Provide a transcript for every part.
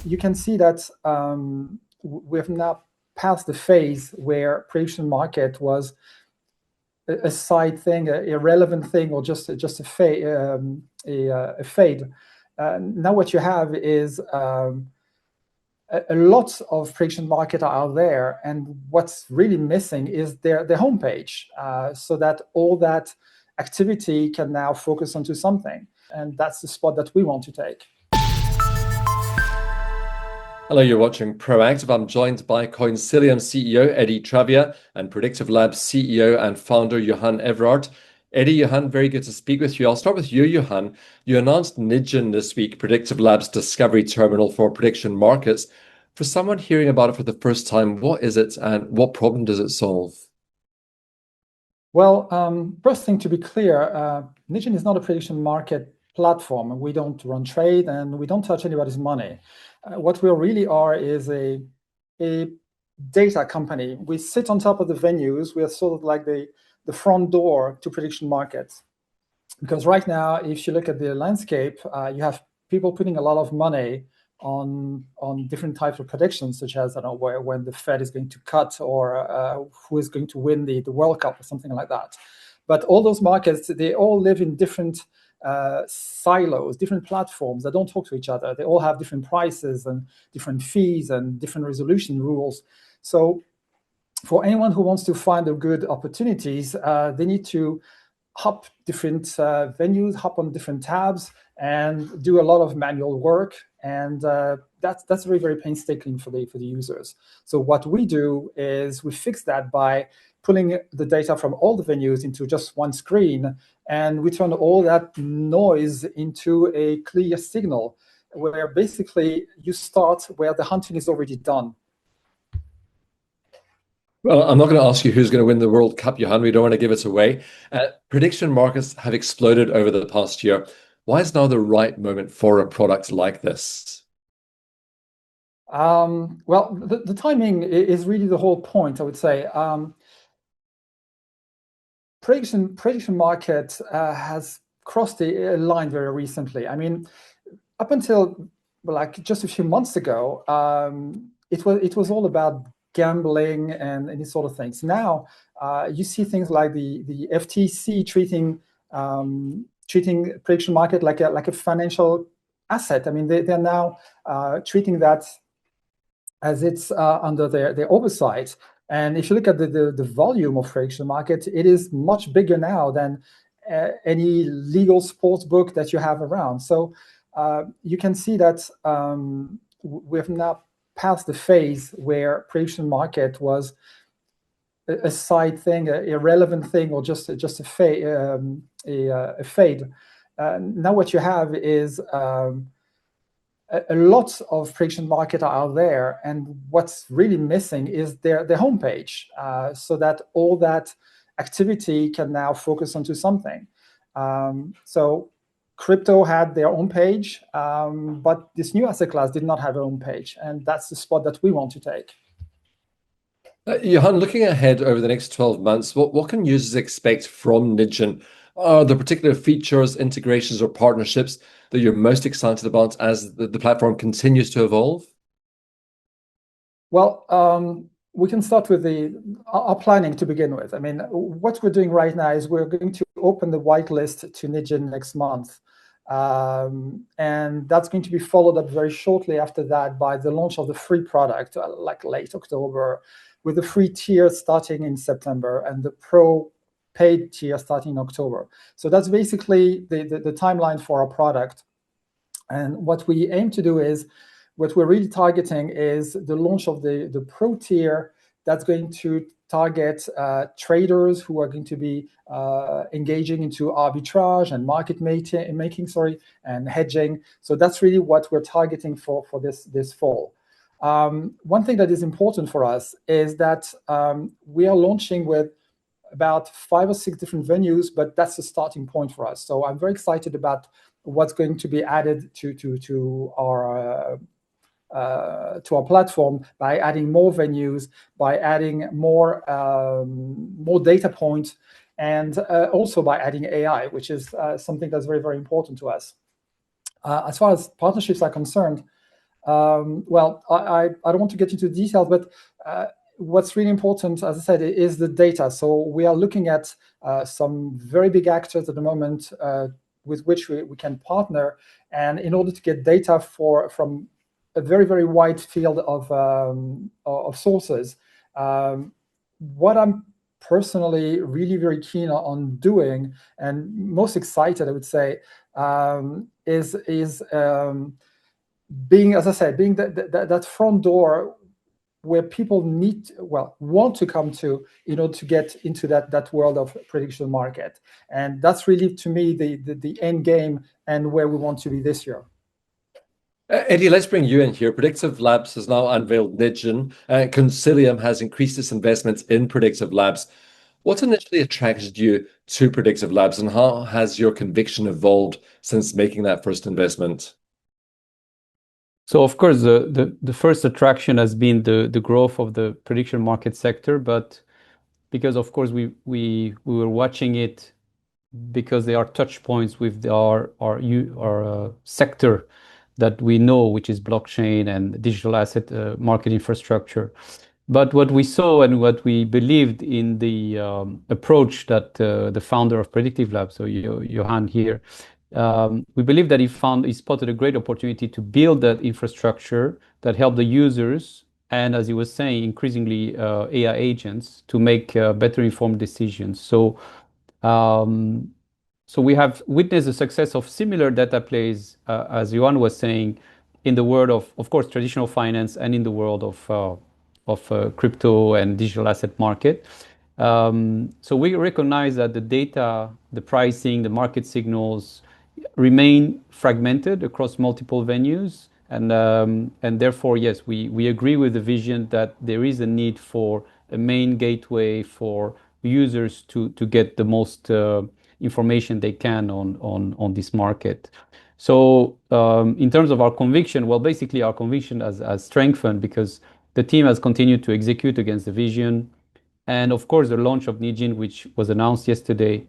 you can see that we've now passed the phase where prediction market was a side thing, an irrelevant thing, or just a fade. Now what you have is a lot of prediction market are out there, and what's really missing is their homepage, so that all that activity can now focus onto something, and that's the spot that we want to take. Hello, you're watching Proactive. I'm joined by Coinsilium CEO Eddy Travia and Predictive Labs CEO and founder Johann Evrard. Eddy, Johann, very good to speak with you. I'll start with you, Johann. You announced Nijinn this week, Predictive Labs Discovery Terminal for prediction markets. For someone hearing about it for the first time, what is it and what problem does it solve? Well, first thing to be clear, Nijinn is not a prediction market platform. We don't run trade and we don't touch anybody's money. What we really are is a data company. We sit on top of the venues. We are sort of like the front door to prediction markets. Because right now, if you look at the landscape, you have people putting a lot of money on different types of predictions, such as, I don't know, when the Fed is going to cut, or who is going to win the World Cup or something like that. But all those markets, they all live in different silos, different platforms that don't talk to each other. They all have different prices and different fees and different resolution rules. So for anyone who wants to find the good opportunities, they need to hop different venues, hop on different tabs, and do a lot of manual work. And that's very, very painstaking for the users. So what we do is we fix that by pulling the data from all the venues into just one screen, and we turn all that noise into a clear signal, where basically you start where the hunting is already done. Well, I'm not going to ask you who's going to win the World Cup, Johann. We don't want to give it away. Prediction markets have exploded over the past year. Why is now the right moment for a product like this? Well, the timing is really the whole point, I would say. Prediction market has crossed the line very recently. I mean, up until like just a few months ago, it was all about gambling and these sort of things. Now you see things like the FTC treating prediction market like a financial asset. I mean, they're now treating that as it's under their oversight. And if you look at the volume of prediction market, it is much bigger now than any legal sports book that you have around. So you can see that we've now passed the phase where prediction market was a side thing, an irrelevant thing, or just a fade. Now what you have is a lot of prediction market are out there, and what's really missing is their homepage, so that all that activity can now focus onto something. So crypto had their own page, but this new asset class did not have their own page, and that's the spot that we want to take. Johann, looking ahead over the next 12 months, what can users expect from Nijinn? Are there particular features, integrations, or partnerships that you're most excited about as the platform continues to evolve? Well, we can start with our planning to begin with. I mean, what we're doing right now is we're going to open the whitelist to Nijinn next month. And that's going to be followed up very shortly after that by the launch of the free product, like late October, with the free tier starting in September and the pro paid tier starting in October. So that's basically the timeline for our product. And what we aim to do is, what we're really targeting is the launch of the pro tier that's going to target traders who are going to be engaging into arbitrage and market making, and hedging. So that's really what we're targeting for this fall. One thing that is important for us is that we are launching with about 5 or 6 different venues, but that's the starting point for us. So I'm very excited about what's going to be added to our platform by adding more venues, by adding more data points, and also by adding AI, which is something that's very, very important to us. As far as partnerships are concerned, Well, I don't want to get into details, but what's really important, as I said, is the data. So we are looking at some very big actors at the moment with which we can partner, and in order to get data from a very, very wide field of sources. What I'm personally really very keen on doing, and most excited, I would say, is being, as I said, being that front door where people want to come to in order to get into that world of prediction market. And that's really, to me, the end game and where we want to be this year. Eddy, let's bring you in here. Predictive Labs has now unveiled Nijinn. Coinsilium has increased its investments in Predictive Labs. What initially attracted you to Predictive Labs, and how has your conviction evolved since making that first investment? So of course, the first attraction has been the growth of the prediction market sector, but because of course we were watching it because they are touch points with our sector that we know, which is blockchain and digital asset market infrastructure. But what we saw and what we believed in the approach that the founder of Predictive Labs, so Johann here, we believe that he spotted a great opportunity to build that infrastructure that helped the users, and as he was saying, increasingly AI agents to make better informed decisions. So we have witnessed the success of similar data plays, as Johann was saying, in the world of course, traditional finance and in the world of crypto and digital asset market. So we recognize that the data, the pricing, the market signals remain fragmented across multiple venues. And therefore, yes, we agree with the vision that there is a need for a main gateway for users to get the most information they can on this market. So in terms of our conviction, well, basically our conviction has strengthened because the team has continued to execute against the vision. And of course, the launch of Nijinn, which was announced yesterday,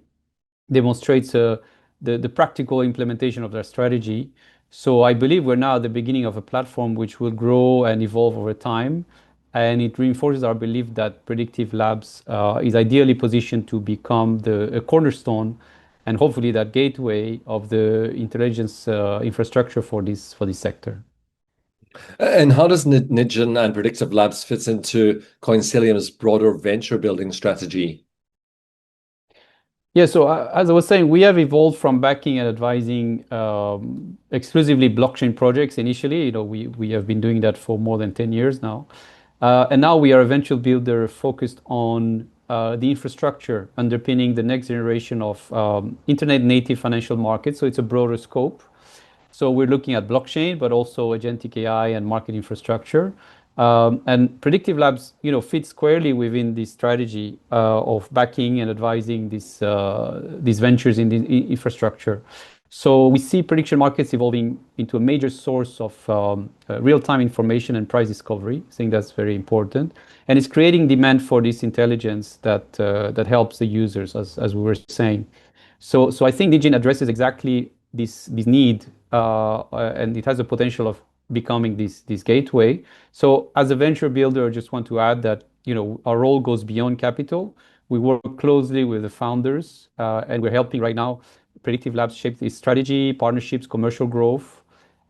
demonstrates the practical implementation of their strategy. So I believe we're now at the beginning of a platform which will grow and evolve over time. And it reinforces our belief that Predictive Labs is ideally positioned to become a cornerstone and hopefully that gateway of the intelligence infrastructure for this sector. And how does Nijinn and Predictive Labs fit into Coinsilium's broader venture building strategy? Yeah, so as I was saying, we have evolved from backing and advising exclusively blockchain projects initially. We have been doing that for more than 10 years now. And now we are a venture builder focused on the infrastructure underpinning the next generation of internet native financial markets. So it's a broader scope. So we're looking at blockchain, but also agentic AI and market infrastructure. And Predictive Labs, fits squarely within this strategy of backing and advising these ventures in the infrastructure. So we see prediction markets evolving into a major source of real-time information and price discovery. I think that's very important, and it's creating demand for this intelligence that helps the users, as we were saying. So I think Nijinn addresses exactly this need, and it has the potential of becoming this gateway. So as a venture builder, I just want to add that our role goes beyond capital. We work closely with the founders, and we're helping right now Predictive Labs shape its strategy, partnerships, commercial growth.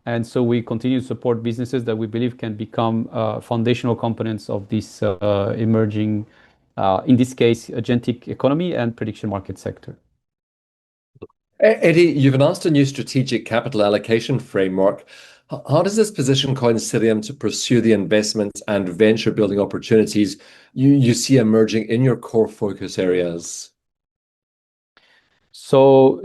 And so we continue to support businesses that we believe can become foundational components of this emerging, in this case, agentic economy and prediction market sector. Eddy, you've announced a new strategic capital allocation framework. How does this position Coinsilium to pursue the investments and venture building opportunities you see emerging in your core focus areas? So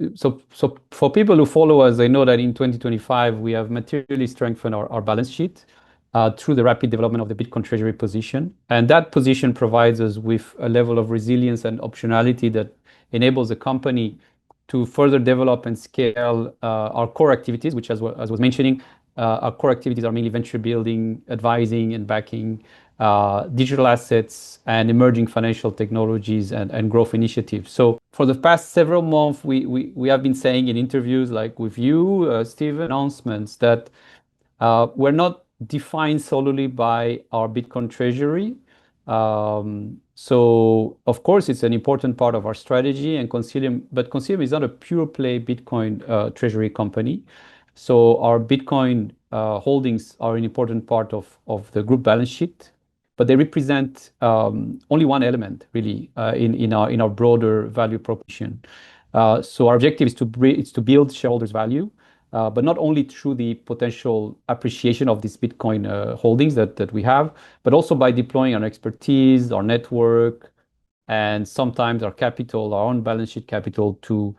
for people who follow us, they know that in 2025, we have materially strengthened our balance sheet through the rapid development of the Bitcoin Treasury position. And that position provides us with a level of resilience and optionality that enables the company to further develop and scale our core activities, which, as I was mentioning, our core activities are mainly venture building, advising, and backing digital assets and emerging financial technologies and growth initiatives. So for the past several months, we have been saying in interviews like with you, Stephen, announcements that we're not defined solely by our Bitcoin treasury. So of course, it's an important part of our strategy, and Coinsilium is not a pure play Bitcoin treasury company. So our Bitcoin holdings are an important part of the group balance sheet, but they represent only one element, really, in our broader value proposition. So our objective is to build shareholders' value, but not only through the potential appreciation of these Bitcoin holdings that we have, but also by deploying our expertise, our network, and sometimes our capital, our own balance sheet capital, to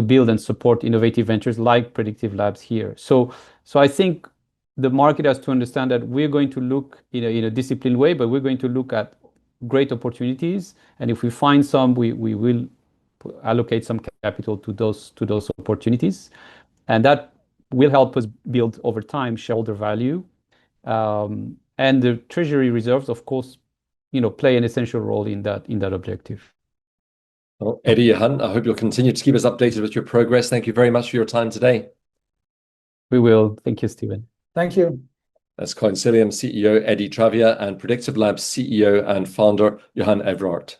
build and support innovative ventures like Predictive Labs here. So I think the market has to understand that we're going to look in a disciplined way, but we're going to look at great opportunities, and if we find some, we will allocate some capital to those opportunities, and that will help us build over time shareholder value. And the treasury reserves, of course, play an essential role in that objective. Well, Eddy, Johann, I hope you'll continue to keep us updated with your progress. Thank you very much for your time today. We will. Thank you, Stephen. Thank you. That's Coinsilium CEO Eddy Travia and Predictive Labs CEO and founder Johann Evrard.